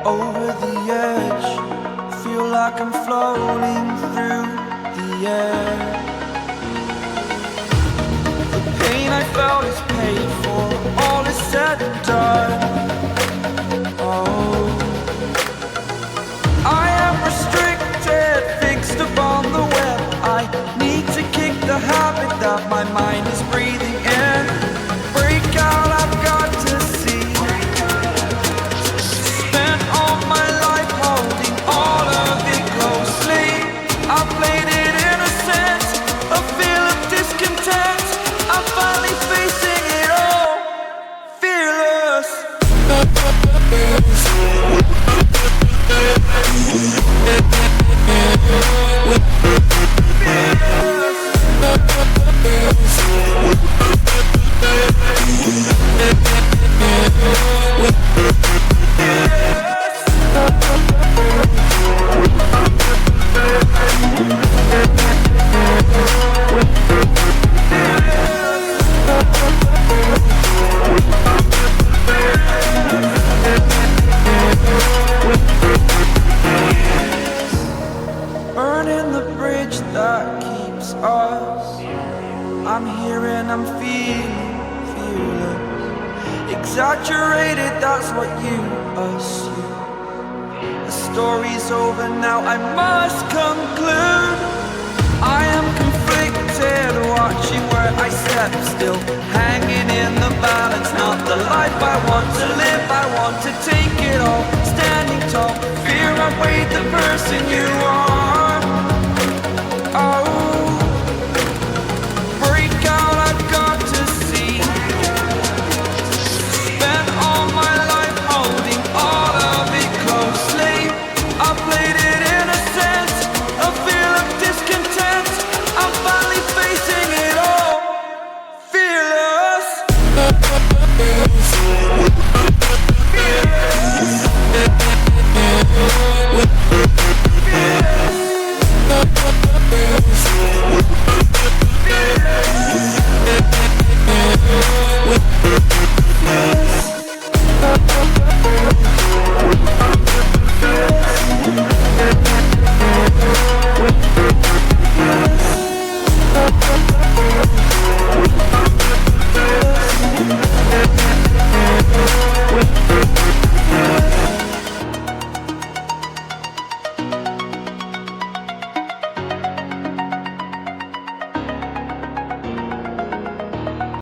Over the edge, feel like I'm floating through the air. The pain I felt is paid for, all is said and done. Oh, I am restricted, fixed upon the web. I need to kick the habit that my mind is breathing in. Break out, I've got to see. Spent all my life holding all of it closely. I played it innocent, a feel of discontent. I'm finally facing it all, fearless. Burning the bridge that keeps us. I'm here and I'm feeling fearless. Exaggerated, that's what you assume. The story's over now, I must conclude.